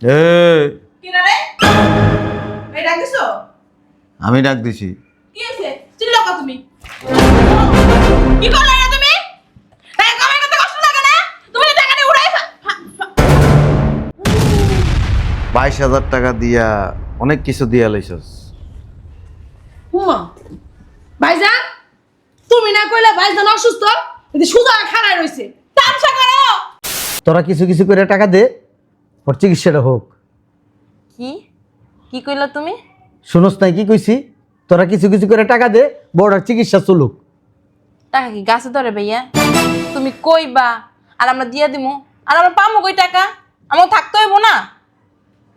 কি না রে? এই ডাক দিছো? আমি ডাক দিছি। কি হইছে? চিল্লাও কা তুমি? কি করলে না তুমি? এই কামাই করতে কষ্ট লাগে না? তুমি যে টাকা নিয়ে উড়াই 22,000 টাকা দিয়া অনেক কিছু দিয়া লাইছস। হুমা ভাইজান, তুমি না কইলে ভাইজান অসুস্থ, এদি সুজা খাড়ায় রইছে। তামসা করো। তোরা কিছু কিছু করে টাকা দে, ওর চিকিৎসাটা হোক। কি কি কইলা তুমি? শুনোস নাই কি কইছি? তোরা কিছু কিছু করে টাকা দে, বড়টার চিকিৎসা চলুক। টাকা কি গাছে ধরে ভাইয়া? তুমি কইবা আর আমরা দিয়া দিমু, আর আমরা পামু কই টাকা? আমার থাকতে হইব না?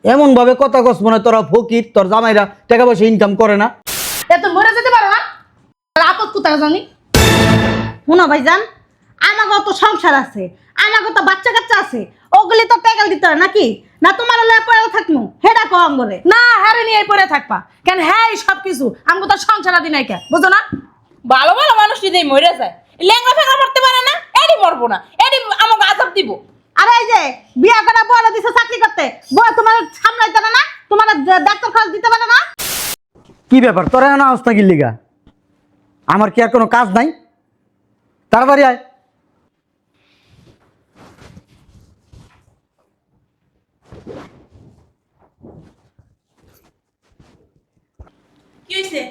এমন ভাবে কথা কস মনে তোরা ফকির, তোর জামাইরা টাকা পয়সা ইনকাম করে না। এত মরে যেতে পারো না? আর আপদ কোথায় জানি? শুনো ভাইজান, আমাকে তো সংসার আছে, আমাকে তো বাচ্চা কাচ্চা আছে, ওগুলি তো টেকাল দিতে হয় নাকি? না তোমার পড়ে থাকবো হেডা কম করে না হারে নিয়ে পড়ে থাকবা কেন? হ্যাঁ এই সব কিছু আমাকে তো সংসার আদি নাই কে, বুঝো না? ভালো ভালো মানুষ যদি মরে যায়, ল্যাংড়া ফ্যাংড়া পড়তে পারে না, এডি মরবো না, এডি আমাকে আজাব দিব। আরে এই যে বিয়া করা বড় দিছে চাকরি করতে, বউ তোমার সামলাইতে পারে না, তোমার ডাক্তার খরচ দিতে পারে না। কি ব্যাপার তোরা না অবস্থা কি লিগা? আমার কি আর কোনো কাজ নাই? তাড়াতাড়ি আয়। কি হইছে?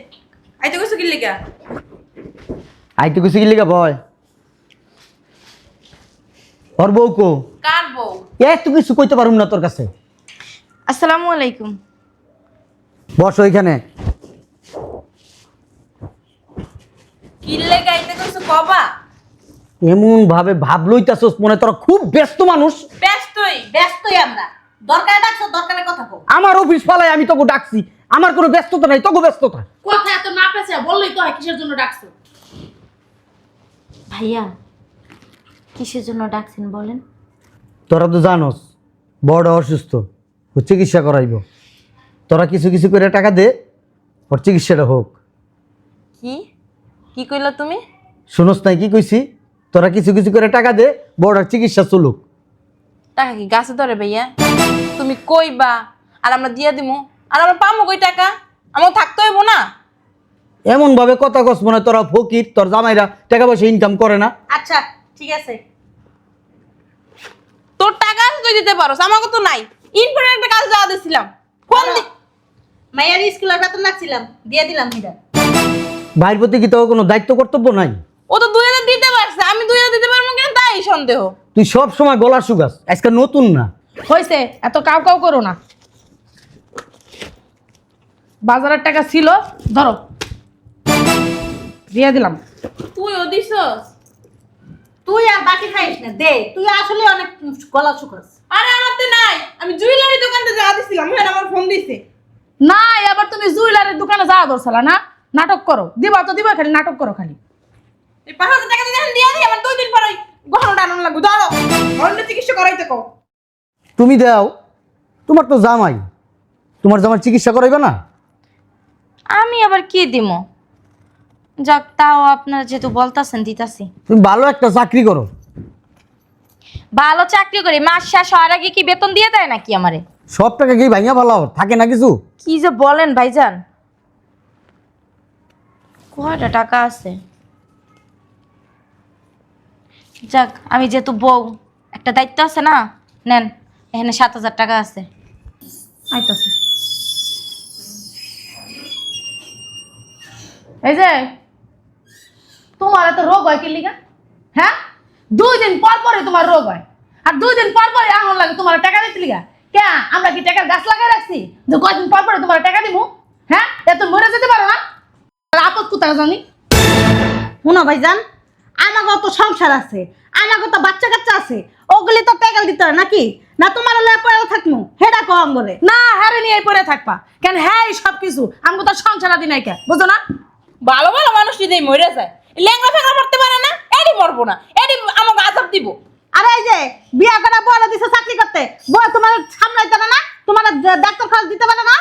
আইতে কইছো কি লাগা? আইতে কইছি কি লিগা ভয়? ওর বউ কো? কার বউ? এত কিছু কইতে পারুম না তোর কাছে। আসসালামু আলাইকুম। বস ওইখানে। কি লাগা আইতে কইছো কবা? এমন ভাবে ভাব লইতাছস মনে তোরা খুব ব্যস্ত মানুষ। ব্যস্তই আমরা, দরকারে ডাকছো, দরকারের কথা কও। আমার অফিস পালাই আমি তোকে ডাকছি, আমার কোনো ব্যস্ততা নাই, তোকে ব্যস্ততা। কথা এত না পেছে বললেই তো হয় কিসের জন্য ডাকছো। ভাইয়া কিসের জন্য ডাকছেন বলেন? তোরা তো জানোস বড় অসুস্থ, ও চিকিৎসা করাইব। তোরা কিছু কিছু করে টাকা দে, ওর চিকিৎসাটা হোক। কি কি কইলা তুমি? শুনোস নাই কি কইছি? তোরা কিছু কিছু করে টাকা দে, বড়টার চিকিৎসা চলুক। টাকা কি গাছে ধরে ভাইয়া? তুমি কইবা আর আমরা দিয়া দিমু, আর আমরা পামু কই টাকা? আমার থাকতে হইব না? এমন ভাবে কথা কস মনে তোরা ফকির, তোর জামাইরা টাকা পয়সা ইনকাম করে না। আচ্ছা ঠিক আছে, তোর টাকা আছে তুই দিতে পারোস, আমাকে তো নাই। ইনফর্মের একটা কাজ যাওয়া দিছিলাম, ফোন দি। মাইয়ার স্কুলের বেতন রাখছিলাম, দিয়ে দিলাম হিডা। ভাইয়ের প্রতি কি তোর কোনো দায়িত্ব কর্তব্য নাই? ও তো 2000 দিতে পারছে, আমি 2000 দিতে পারবো কিনা তাই সন্দেহ। তুই সব সময় গলা শুকাস, আজকে নতুন না। হইছে, এত কাউ কাউ করো না। বাজারের টাকা ছিল, ধরো দিয়ে দিলাম। তুইও দিছস? তুই আর বাকি খাইস না, দে, তুই আসলে অনেক গলা শুকাস। আরে আমার তো নাই, আমি জুয়েলারি দোকানে যাওয়া দিছিলাম, হ্যাঁ আমার ফোন দিছে। না এবার তুমি জুয়েলারির দোকানে যাওয়া দরছালা না? নাটক করো, দিবা তো দিবা, খালি নাটক করো খালি। এই 5000 টাকা দিয়ে দিয়ে দিই, আমার 2 দিন পরে গহনাটা আনন্দ লাগবে। ধরো অন্য চিকিৎসা করাইতে কও। তুমি দাও, তোমার তো জামাই, তোমার জামাই চিকিৎসা করাইবে না? আমি আবার কি দিব? যাক, তাও আপনারা যেহেতু বলতাছেন দিতাছি। তুমি ভালো একটা চাকরি করো। ভালো চাকরি করি, মাস শেষ হওয়ার আগে কি বেতন দিয়ে দেয় নাকি আমারে? সব টাকা কি ভাঙিয়া ভালো থাকে না কিছু? কি যে বলেন ভাইজান, কয়টা টাকা আছে? যাক, আমি যেহেতু বউ, একটা দায়িত্ব আছে না, নেন এখানে 7000 টাকা আছে। আইতাছে। এই যে তোমার এত রোগ হয় কি লিগা? হ্যাঁ, 2 দিন পর পরে তোমার রোগ হয়, আর 2 দিন পর পরে আঙুল লাগে তোমার টাকা দিতে লিগা। কে আমরা কি টাকার গাছ লাগাই রাখছি যে কয়দিন পর পরে তোমার টাকা দিব? হ্যাঁ, এত মরে যেতে পারো না? আর আপদ কোথায় জানি? শুনো ভাইজান, আমাকে তো সংসার আছে, আমাকে তো বাচ্চা কাচ্চা আছে, ওগুলি তো টেকাল দিতে হয় নাকি? না তোমার পড়ে থাকবো হেডা কম করে। না হারে নিয়ে পড়ে থাকবা কেন? হ্যাঁ এই সব কিছু আমাকে তো সংসার আদি নাই কে, বুঝো না? ভালো ভালো মানুষ যদি মরে যায়, ল্যাংড়া ফ্যাংড়া পড়তে পারে না, এডি মরবো না, এডি আমাকে আজাব দিব। আরে এই যে বিয়া করা বড় দিছে চাকরি করতে, বউ তোমার সামলাইতে পারে না, তোমার ডাক্তার খরচ দিতে পারে না।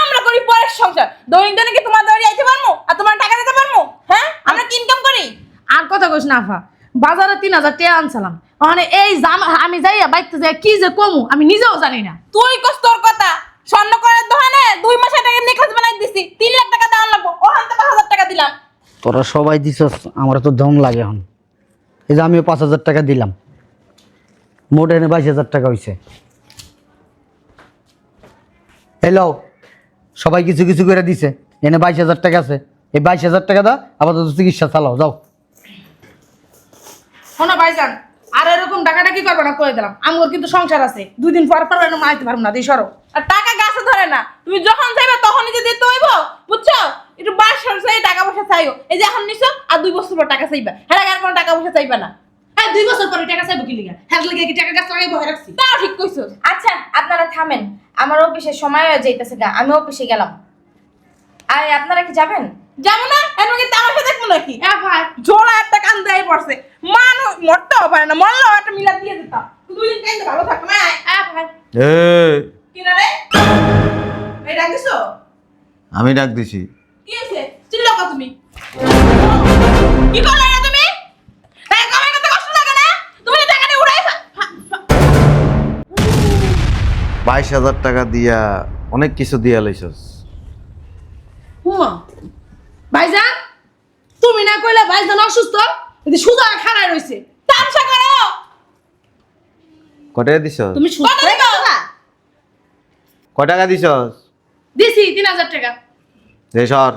আমরা করি পরের সংসার, দৈনিক দৈনিক কি তোমার দৌড়ি আইতে পারবো আর তোমার টাকা দিতে পারবো? হ্যাঁ, আমরা কি ইনকাম করি? আর কথা কইস না আফা, বাজারে 3000 টাকা আনছিলাম মানে এই জামা আমি যাইয়া বাইতে যাই কি যে কমু আমি নিজেও জানি না। তুই কস তোর কথা স্বর্ণ করার দোকানে 2 মাসের টাকা নিখোঁজ বানাই দিছি 3 লাখ টাকা দেওয়ার লাগবো ওখান থেকে 5000 টাকা দিলাম। তোরা সবাই দিছস, আমার তো দম লাগে এখন। এই যে আমিও 5000 টাকা দিলাম, মোট এনে 22000 টাকা হইছে। হ্যালো, সবাই কিছু কিছু করে দিছে, এনে 22000 টাকা আছে। এই 22000 টাকা দা আপাতত চিকিৎসা চালাও, যাও। শোনো ভাইজান, আর এরকম টাকাটা কি করবে না কয়ে দিলাম। আমার কিন্তু সংসার আছে, 2 দিন পর পর এরকম আইতে পারবো না, দিয়ে সরো। আর টাকা গাছে ধরে না, তুমি যখন চাইবে তখনই যে দিতে হইব, বুঝছো? একটু বাসর চাই টাকা পয়সা চাইও। এই যে এখন নিছো আর 2 বছর পর টাকা চাইবা, হ্যাঁ আর কোনো টাকা পয়সা চাইবা না। হ্যাঁ 2 বছর পরে টাকা চাইবো কি লিগা? হ্যাঁ লিগা কি টাকা গাছ লাগাই বহে রাখছি? তাও ঠিক কইছো। আচ্ছা আপনারা থামেন, আমার অফিসের সময় হয়ে যাইতেছে গা, আমি অফিসে গেলাম। আর আপনারা কি যাবেন? যাবো না এর মধ্যে তামাশা দেখবো নাকি? হ্যাঁ ভাই জোড়া একটা কান দেয় পড়ছে, মানুষ মরতেও পারে না, মরলেও একটা মিলা দিয়ে দিতাম। 2 দিন কাইন্দে ভালো থাকো না। হ্যাঁ ভাই এই কি না রে? এই ডাক দিছো? আমি ডাক দিছি। কি হইছে? চিল্লাও কা তুমি? কি করলে না তুমি? টাকা কামাই করতে কষ্ট লাগে না? তুমি যে টাকা নিয়ে উড়াই 22000 টাকা দিয়া অনেক কিছু দিয়া লইছস। হুমা ভাইজান, তুমি না কইলে ভাইজান অসুস্থ, যদি সুজা খাড়ায় রইছে। তামসা করো। কয় টাকা দিছস? তুমি সুস্থ কত দিবা? কয় টাকা দিছস? দিছি 3000 টাকা। দে সর।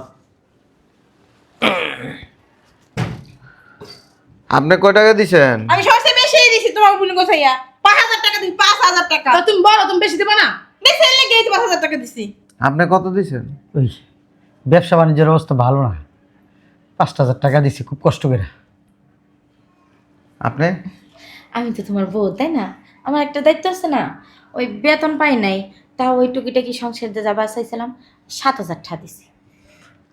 আপনি কয় টাকা দিছেন? আমি সবচেয়ে বেশিই দিছি তোমার বুনি গোছাইয়া। 5000 টাকা দিছি, 5000 টাকা। তা তুমি বড়, তুমি বেশি দিবা না? বেশি হলে গেছি 5000 টাকা দিছি। আপনি কত দিছেন? ওই ব্যবসা বাণিজ্যের অবস্থা ভালো না, 5000 টাকা দিছি খুব কষ্ট করে। আপনি? আমি তো তোমার বউ, তাই না? আমার একটা দায়িত্ব আছে না? ওই বেতন পাই নাই, তাও ওই টুকিটাকি সংসার দিয়ে যাবার চাইছিলাম, 7000 টাকা দিছি।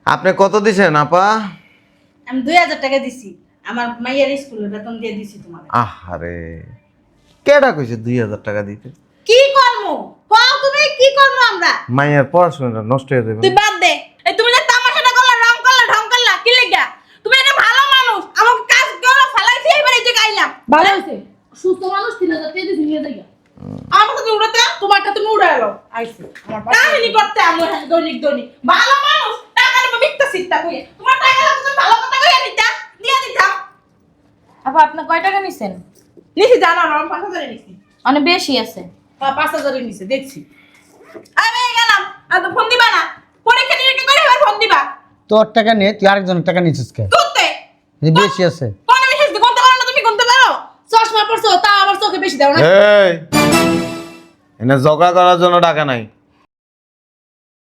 আপনি কত দিছেন আপা? আমি 2000 টাকা দিছি, আমার মাইয়ার স্কুলের বেতন দিয়ে দিছি তোমার। আহারে, কেডা কইছে 2000 টাকা দিতে? কি করমু কও তুমি, কি করমু আমরা? মায়ের পড়াশোনাটা নষ্ট হয়ে যাবে। তুই বাদ দে। এই তুমি যে তামাশাটা করলা, রং করলা, ঢং করলা, কি লাগা? তুমি এটা ভালো মানুষ, আমাকে কাজ করে ফালাইছি, এবারে এই যে গাইলাম। ভালো হইছে, সুস্থ মানুষ 3000 টাকা দিছি নিয়ে যাইগা। আমার সাথে উড়াতে তোমারটা তুমি উড়াই এলো আইছে আমার পাশে। কাহিনী করতে আমি দৈনিক দৈনিক ভালো মানুষ টাকা নেবো মিথ্যা সিটটা কইয়ে তোমার টাকা লাগবে তুমি ভালো কথা কইয়া নিতা দিয়ে দিতাম। আপা আপনি কয় টাকা নিছেন? নিছি জানো না, আমি 5000 নিছি। অনেক বেশি আছে। হ্যাঁ 5000 এর নিচে দেখছি। আমি গেলাম, আর তো ফোন দিবা না, পরীক্ষা নিরীক্ষা করে এবার ফোন দিবা। তোর টাকা নিয়ে তুই আরেকজনের টাকা নিচ্ছিস কে? তুলতে এই বেশি আছে। কোন বিশেষ গুনতে পারো না, তুমি গুনতে পারো? চশমা পড়ছো তা আবার চোখে বেশি দাও না। এই, এনে ঝগড়া করার জন্য টাকা নাই।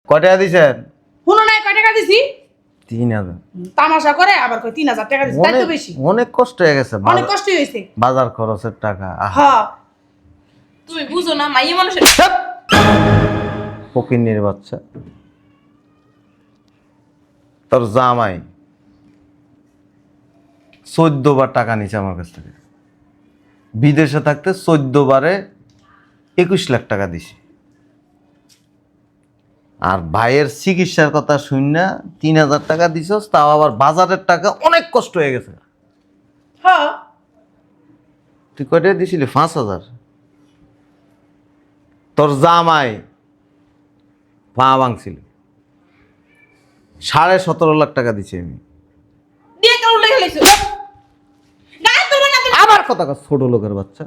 কয় টাকা দিছেন? শুনো নাই কয় টাকা দিছি? 3000। তামাশা করে আবার কয় 3000 টাকা দিছি, তাই তো বেশি। অনেক কষ্ট হয়ে গেছে। অনেক কষ্ট হইছে। বাজার খরচের টাকা। হ্যাঁ তুমি বুঝো না মাইয়া মানুষের। ফকিন্নির বাচ্চা। তোর জামাই 14 বার টাকা নিছে আমার কাছ থেকে। বিদেশে থাকতে 14 বারে 21 লাখ টাকা দিছি। আর ভাইয়ের চিকিৎসার কথা শুননা 3000 টাকা দিছস, তাও আবার বাজারের টাকা। অনেক কষ্ট হয়ে গেছে। হ্যাঁ তুই কয়টা দিছিলি? 5000। তোর জামাই পা ভাঙছিল, 17.5 লাখ টাকা দিছি আমি। দিয়ে কেন উল্টে গেলাইছো? গায়ে তুলবে না তুমি। আবার কথা কর, ছোট লোকের বাচ্চা।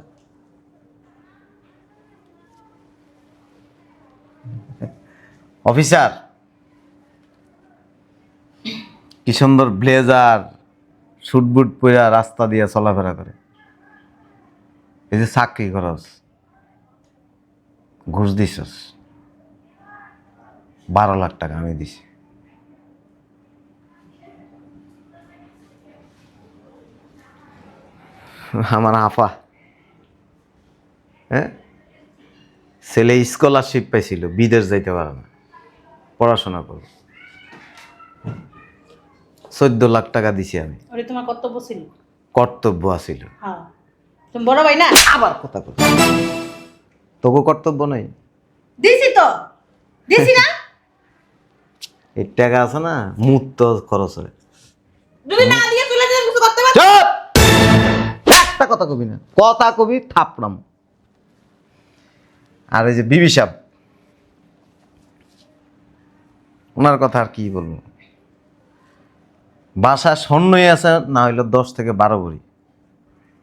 অফিসার, কি সুন্দর ব্লেজার শুট বুট পরে রাস্তা দিয়ে চলাফেরা করে। এই যে চাকরি করস, ঘুষ দিছস 12 লাখ টাকা আমি দিছি। আমার আপা, হ্যাঁ, ছেলে স্কলারশিপ পাইছিল, বিদেশ যাইতে পারে না, পড়াশোনা করো। 14 লাখ টাকা দিছি আমি। ওরে তোমার কর্তব্য ছিল। কর্তব্য আছিল। হ্যাঁ তুমি বড় ভাই না? আবার কথা কর, তোকে কর্তব্য নাই? দিছি তো, দিছি না? এই টাকা আছে না, মুহূর্ত খরচ হয়। যদি না দিয়ে চলে যেতে কিছু করতে পারো? চুপ! একটা কথা কবি না, কথা কবি থাপড়াম। আর এই যে বিবি সাহেব, ওনার কথা আর কি বলবো, বাসা স্বর্ণই আছে না হইলো 10 থেকে 12 ভরি,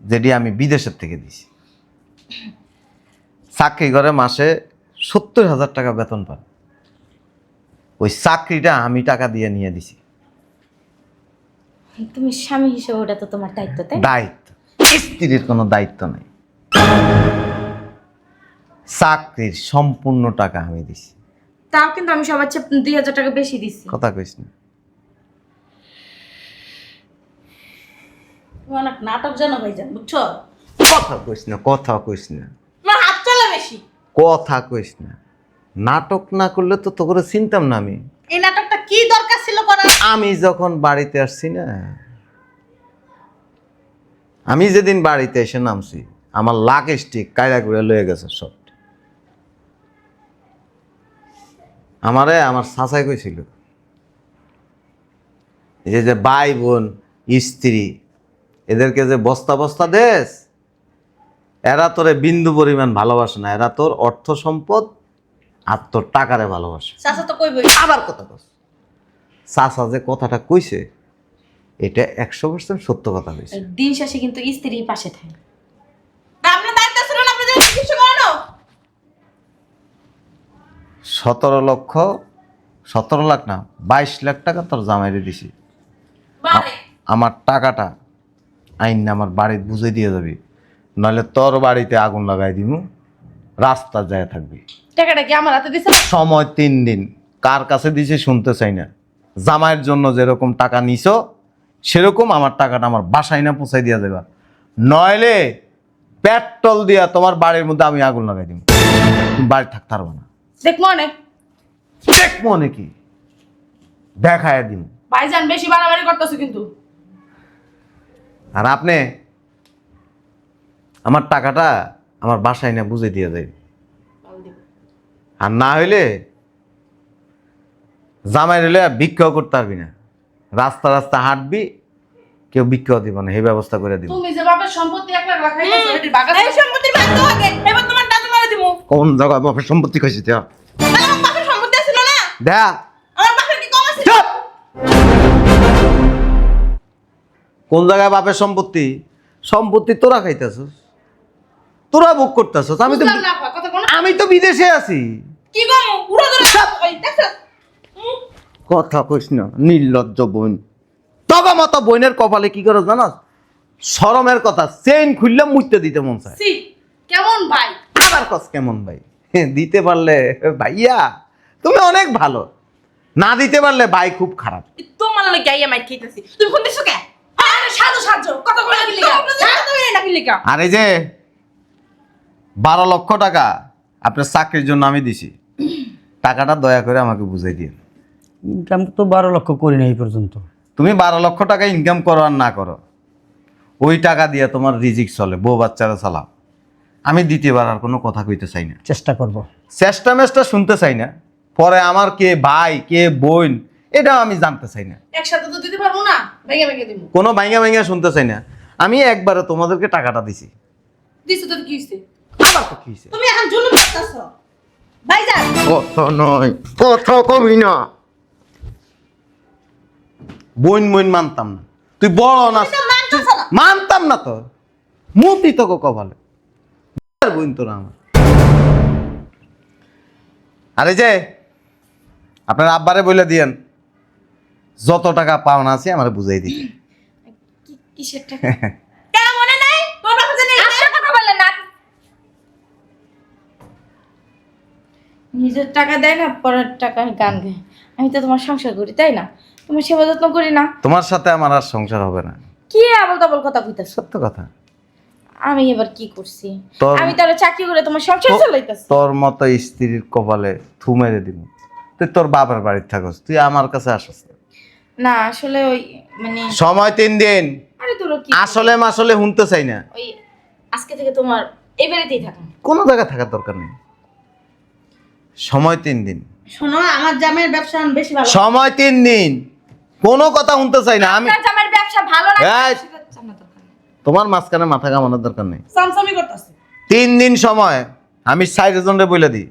যেটি আমি বিদেশের থেকে দিছি। চাকরি করে মাসে 70,000 টাকা বেতন পান। ওই চাকরিটা আমি টাকা দিয়ে নিয়ে দিছি। তুমি স্বামী হিসেবে ওটা তো তোমার দায়িত্ব, তাই না? দায়িত্ব, স্ত্রীর কোনো দায়িত্ব নাই। চাকরির সম্পূর্ণ টাকা আমি দিছি। তাও কিন্তু আমি সবার চেয়ে 2,000 টাকা বেশি দিচ্ছি। কথা কইস না। তুমি অনেক নাটক জানো ভাইজান, বুঝছো? কথা কইস না, কথা কইস না, তোমার হাত চলে বেশি। কথা কইস না। নাটক না করলে তো তোকে চিনতাম না আমি। এই নাটকটা কি দরকার ছিল করার? আমি যখন বাড়িতে আসছি না, আমি যেদিন বাড়িতে এসে নামছি, আমার লাক স্টিক কায়রা করে লয়ে গেছে সব। আমারে আমার চাচাই কইছিল, এই যে ভাই বোন স্ত্রী এদেরকে যে বস্তা বস্তা দেশ, এরা তোরে বিন্দু পরিমাণ ভালোবাসে না, এরা তোর অর্থ সম্পদ আর তোর টাকারে ভালোবাসে। চাচা তো কইবই। আবার কথা কস। চাচা যে কথাটা কইছে এটা 100% সত্য কথা কইছে। দিন শেষে কিন্তু স্ত্রীর পাশে থাকে। তা আপনার দায়িত্ব ছিল না, আপনি যে কিছু করানো। 17 লাখ না 22 লাখ টাকা তোর জামাইরে দিছি। বারে আমার টাকাটা আইন না আমার বাড়িতে বুঝে দিয়ে যাবি, নইলে তোর বাড়িতে আগুন লাগাই দিমু, রাস্তা যায় থাকবি। টাকাটা কি আমার হাতে দিছে? সময় 3 দিন। কার কাছে দিছে শুনতে চাই না। জামাইয়ের জন্য যেরকম টাকা নিছো সেরকম আমার টাকাটা আমার বাসায় না পৌঁছাই দিয়া যাবা, নইলে পেট্রোল দিয়া তোমার বাড়ির মধ্যে আমি আগুন লাগাই দিব। তুমি বাড়ি থাকতে পারবো না। দেখবো অনেক দেখবো নাকি দেখায় দিন। ভাইজান বেশি বাড়াবাড়ি করতেছো কিন্তু। আর আপনি আমার টাকাটা আমার বাসায় না বুঝে দিয়ে যাই, আর না হইলে জামাই হইলে ভিক্ষাও করতে পারবি না, রাস্তা রাস্তা হাঁটবি, কেউ ভিক্ষাও দিব না, এই ব্যবস্থা করে দিব। তুমি যে বাপের সম্পত্তি 1 লাখ রাখাইছো এটি বাগাস। এই সম্পত্তির ভাগ তো আগে, এবার তোমার দাদু মারা দিমু। কোন জায়গায় বাপের সম্পত্তি খাইছি দেয়া তাহলে আমার বাপের সম্পত্তি ছিল না? দেয়া আমার বাপের কি কম আছে? চুপ! কোন জায়গায় বাপের সম্পত্তি? সম্পত্তি তোরা খাইতেছস, তোরা ভোগ করতেছস। বুঝলাম না আপা, কথা কোন? আমি তো বিদেশে আছি। কি গো উড়ো ধরে ওই দেখছ? কথা কইস না, নির্লজ্জ বোন। তবে মতো বোনের কপালে কি করে জানাস? শরমের কথা, চেইন খুললে মুইতে দিতে মন চায়। সি কেমন ভাই? আবার কস কেমন ভাই? দিতে পারলে ভাইয়া তুমি অনেক ভালো, না দিতে পারলে ভাই খুব খারাপ। তোমার লাগে গাইয়া মাইর খাইতেছি। তুমি কোন দিছো কে? আরে সাজো সাজো কথা বলে দিলি গা। তুমি না কি লিখা? আর এই যে 12 লক্ষ টাকা আপনার চাকরির জন্য আমি দিছি, টাকাটা দয়া করে আমাকে বুঝাই দিন। ইনকাম তো 12 লক্ষ করি না এই পর্যন্ত। তুমি 12 লক্ষ টাকা ইনকাম করো আর না করো, ওই টাকা দিয়ে তোমার রিজিক চলে, বউ বাচ্চারা চালাও। আমি দ্বিতীয়বার আর কোনো কথা কইতে চাই না, চেষ্টা করব। চেষ্টা মেষ্টা শুনতে চাই না। পরে আমার কে ভাই কে বোন এটাও আমি জানতে চাই না, একসাথে তো দিতে পারবো না, ভেঙে ভেঙে দিব। কোনো ভাইঙ্গা ভাইঙ্গা শুনতে চাই না। আমি একবারে তোমাদেরকে টাকাটা দিছি। দিছো তো কি হইছে? আবার তো কি হইছে? তুমি এখন জুলুম করতেছো ভাইজান। কথা নয়, কথা কবি না। বোন বোন মানতাম না, তুই বড় না, তুমি তো মানতেছো না। মানতাম না তো, মুতি তো কপালে বোন তোরা আমার। আরে যে আপনার আব্বারে বলে দিয়েন যত টাকা পাওনা আছে আমার বুঝাই দিই। কিসের টাকা? কে মনে নাই? তোর বাপে জানি আচ্ছা কথা বললেন না। নিজের টাকা দেয় না, পরের টাকা গান গায়। আমি তো তোমার সংসার করি, তাই না? তোমার সেবা যত্ন করি না। তোমার সাথে আমার আর সংসার হবে না। কি আবল তাবল কথা কইতাছ? সত্য কথা। আমি এবার কি করছি? তোর- আমি তাহলে চাকরি করে তোমার সংসার চালাইতাছি। তোর মতো স্ত্রীর কপালে থু মেরে দিব। তুই তোর বাবার বাড়িতে থাকস, তুই আমার কাছে আসস না। না আসলে ওই মানে সময় 3 দিন। আরে তোর কি আসলে মাসলে শুনতে চাই না, ওই আজকে থেকে তোমার এই বাড়িতেই থাকা। কোনো জায়গায় থাকার দরকার নেই। সময় 3 দিন, শোনো, আমার জামাইয়ের ব্যবসা এখন বেশি ভালো। সময় 3 দিন, কোনো কথা শুনতে চাই না আমি। আপনার জামাইয়ের ব্যবসা ভালো লাগে এই! সেটা জানা দরকার নেই। তোমার মাঝখানে মাথা কামানোর দরকার নেই। সামসামি করতেছে। 3 দিন সময়, আমি 60 জনরে বলে দিই,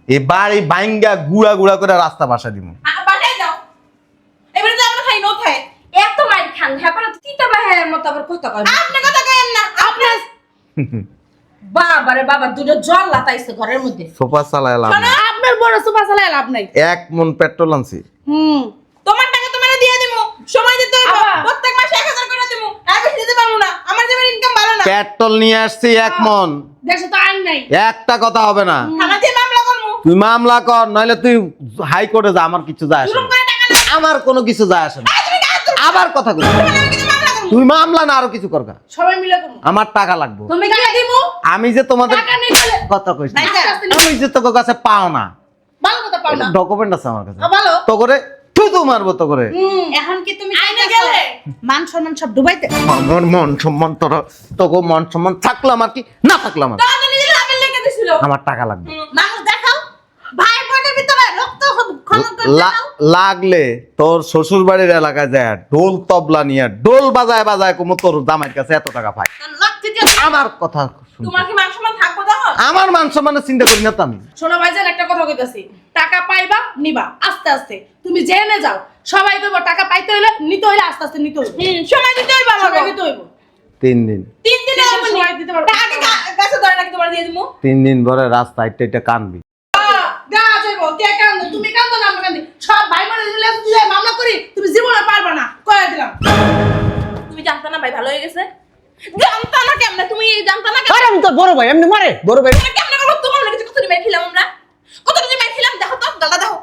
এই বাড়ি বাইঙ্গা গুড়া গুড়া করে রাস্তা বাসা দিব। পাঠাই দাও, এবারে তো আমরা খাই নো খাই। এত মার খান হ্যাঁ পরে তিতা বাহের মতো আবার কথা কয় আপনি কথা কইেন না, আপনার বাবারে বাবা দুটো জল লাতাইছে ঘরের মধ্যে। সোফা চালায় লাভ নাই। আপনার বড় সুপার চালায় লাভ নাই। 1 মন পেট্রোল আনছি। তোমার টাকা তোমারে দিয়ে দিমু, সময় দিতে হইব। প্রত্যেক মাসে 1000 করে দিমু, আর বেশি দিতে পারবো না, আমার যেমন ইনকাম ভালো না। পেট্রোল নিয়ে আসছি 1 মন। দেশে তো আইন নাই। একটা কথা হবে না। আমার দিয়ে মামলা করমু। তুই মামলা কর, নইলে তুই হাইকোর্টে যা, আমার কিছু যায় আসে জুলুম না। করে টাকা না। আমার কোনো কিছু যায় আসে না। তুমি কাজ করো, আবার কথা কই, আমি কিন্তু মামলা করমু। তুই মামলা না আরো কিছু করগা। সবাই মিলে করুন। আমার টাকা লাগবে। তুমি কি দিমু? আমি যে তোমাদের টাকা নেই বলে কথা কইছি, নাই যা। আমি যে তোর কাছে পাও না, ভালো কথা পাও না। ডকুমেন্ট আছে আমার কাছে। ভালো। তো করে তুই তো মারবো তো করে। এখন কি তুমি আইনে চাইতেছো গেলে। মান সম্মান সব ডুবাইতে? আমার মন সম্মান তোকে মন সম্মান থাকলো আমার কি, না থাকলো আমার, টাকা তো নিজের লাভের লেগে দিছিল। আমার টাকা লাগবে। মানুষ দেখাও, ভাই বোনের ভিতরে রক্ত খনন করে দেখাও। লাগলে তোর শ্বশুর বাড়ির এলাকায় যায় ঢোল তবলা নিয়ে ডোল বাজায় বাজায় কুমো তোর জামাইয়ের কাছে এত টাকা পাই। লাত্তি দিয়ে আমার কথা শুন। তোমার কি মান সম্মান থাকবো তখন? আমার মান সম্মানের চিন্তা করি না তো আমি। শোনো ভাইজান, একটা কথা কইতাছি, টাকা পাইবা নিবা আস্তে আস্তে। তুমি জেনে যাও, সবাই কইব টাকা পাইতে হইলে নিতে হইলে আস্তে আস্তে নিতে হইব। সময় দিতে হইব সবাই আমাকে। নিতে হইব। 3 দিন 3 দিনে তিন দিন আমি সময় দিতে পারবো। আগে গাছে ধরে নাকি তোমার দিয়ে দিমু। 3 দিন পরে রাস্তা এটা কানবি। গা যাইব, কে কান্দো, তুমি কান্দো না আমরা কান্দি। সব ভাই বোনের মিলে যদি মামলা করি, তুমি জীবনে পারবা না, কইয়া দিলাম। তুমি জানতা না ভাই ভালো হয়ে গেছে? জানতা না কেমনে? তুমি জানতা না আরে আমি তো বড় ভাই, এমনি মারে বড় ভাই। কেমনে করবো? তোমার লাগে কত মেরে খেলাম আমরা, কত মেরে খেলাম। দেখো তো দাদা, দেখো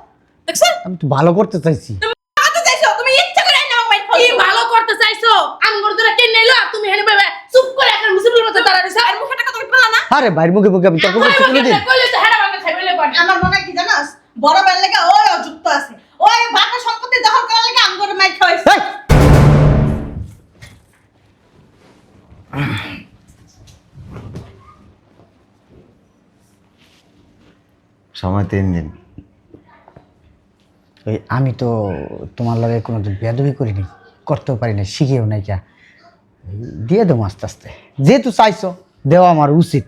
দেখছো? আমি তো ভালো করতে চাইছি। তুমি আমাকে চাইছো, তুমি ইচ্ছা করে আইনা আমাকে মাইর কি খাইছো। ভালো করতে চাইছো? আঙ্গুর ধরে কে নিলো, তুমি হেনে ভাবে চুপ করে একটা মুসিবতের মতো দাঁড়া দিছো। আর মুখে টাকা তুমি পেলা না। আরে ভাইয়ের মুখে মুখে আমি তর্ক করছি কোনোদিন? কইলে তো হেনা ভাঙা খাইবে লে পারে। আমার মনে হয় কি জানাস, বড় ভাইয়ের লেগে ওই অযুক্ত আছে। ওই বাপের সম্পত্তি দখল করার লেগে আমগরে মাইর খাওয়াইছে। এই! সময় 3 দিন। ওই আমি তো তোমার লগে কোনোদিন বেয়াদবি করিনি, করতেও পারি না, শিখেও নাই কা। দিয়ে দেবো আস্তে আস্তে, যেহেতু চাইছো দেওয়া আমার উচিত।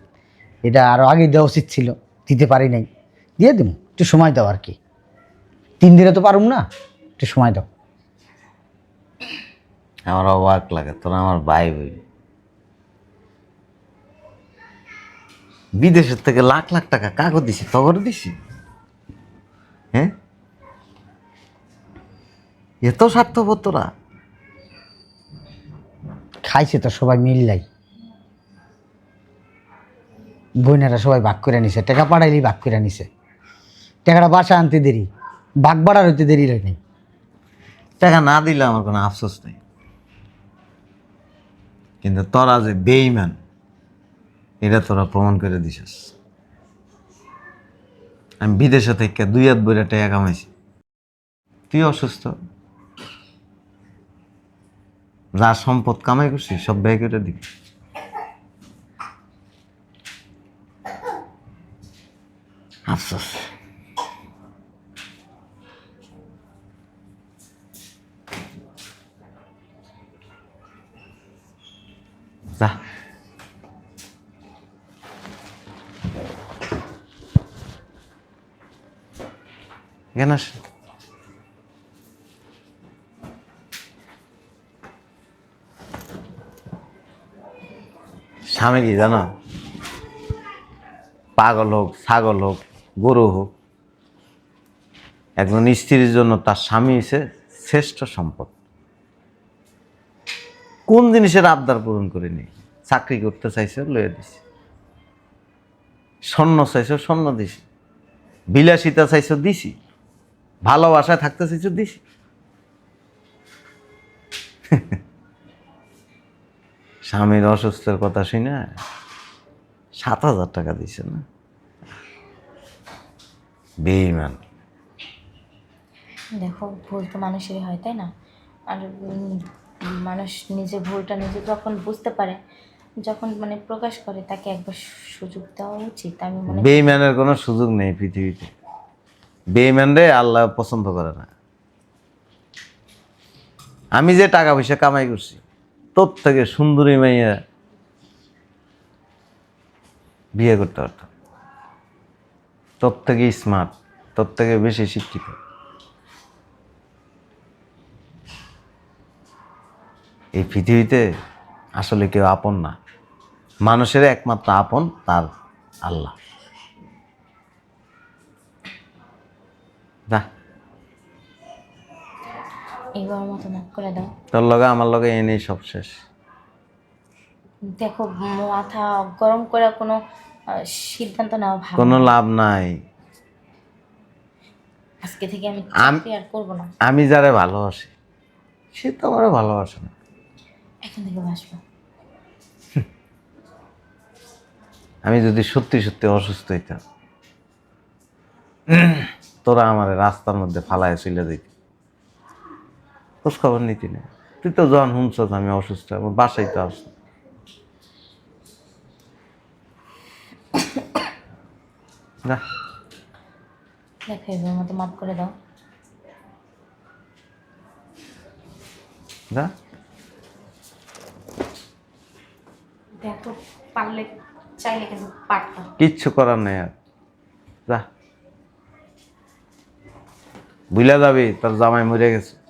এটা আরো আগে দেওয়া উচিত ছিল, দিতে পারি নাই, দিয়ে দেবো। একটু সময় দাও আর কি, 3 দিনে তো পারুম না, একটু সময় দাও। আমার অবাক লাগে, তোরা আমার ভাই ভাই, বিদেশের থেকে লাখ লাখ টাকা কাগজ দিছি, তগর দিছি। হ্যাঁ, এত স্বার্থপর তোরা। খাইছে তো সবাই মিললাই, বোনেরা সবাই ভাগ করে নিছে, টাকা পাঠাইলেই ভাগ করে নিছে। টাকাটা বাসা আনতে দেরি, ভাগ বাড়ার হইতে দেরি হয়নি। টাকা না দিলে আমার কোনো আফসোস নেই, কিন্তু তোরা যে বেঈমান এটা তোরা প্রমাণ করে দিছিস। আমি বিদেশে থেকে 2 হাত বইরা টাকা কামাইছি, তুই অসুস্থ, যা সম্পদ কামাই করছি সব ব্যয় করে দিবি। আফসোস। যা, এখানে আস। স্বামী কি জানো, পাগল হোক, ছাগল হোক, গরু হোক, একজন স্ত্রীর জন্য তার স্বামী হচ্ছে শ্রেষ্ঠ সম্পদ। কোন জিনিসের আবদার পূরণ করিনি? চাকরি করতে চাইছে লয়ে দিছি, স্বর্ণ চাইছো স্বর্ণ দিছি, বিলাসিতা চাইছো দিছি, ভালোবাসায় থাকতে চাইছো দিছি। স্বামীর অসুস্থের কথা শুনে 7,000 টাকা দিছে না, বেঈমান। দেখো ভুল তো মানুষেরই হয় তাই না? আর মানুষ নিজের ভুলটা নিজে যখন বুঝতে পারে, যখন মানে প্রকাশ করে, তাকে একবার সুযোগ দেওয়া উচিত আমি মনে করি। বেঈমানের কোনো সুযোগ নেই পৃথিবীতে। বেঈমান রে আল্লাহ পছন্দ করে না। আমি যে টাকা পয়সা কামাই করছি তোর থেকে সুন্দরী মেয়ে বিয়ে করতে পারতাম। তোর থেকে স্মার্ট, তোর থেকে বেশি শিক্ষিত। এই পৃথিবীতে আসলে কেউ আপন না, মানুষের একমাত্র আপন তার আল্লাহ। যা, এইবার মতো মাফ করে দাও। তোর লগে আমার লগে এনেই সব শেষ। দেখো, মাথা গরম করে কোনো সিদ্ধান্ত নেওয়া ভালো কোনো না। লাভ নাই। আজকে থেকে আমি আম- চাকরি আর করবো না। আমি যারে ভালোবাসি সে তো আমারও ভালোবাসে না। এখন থেকে বাসবো। আমি যদি সত্যি সত্যি অসুস্থ হইতাম, তোরা আমার রাস্তার মধ্যে ফালায় চলে দিতি, খোঁজ খবর নিতি না। তুই তো যখন শুনছ আমি অসুস্থ, আমার বাসায় তো আস। না, দেখো, এবার মতো মাফ করে দাও। যা। দেখো, পারলে চাইলে কিন্তু পারতাম। কিচ্ছু করার নেই আর, যা। ভুলে যাবি তোর জামাই মরে গেছে।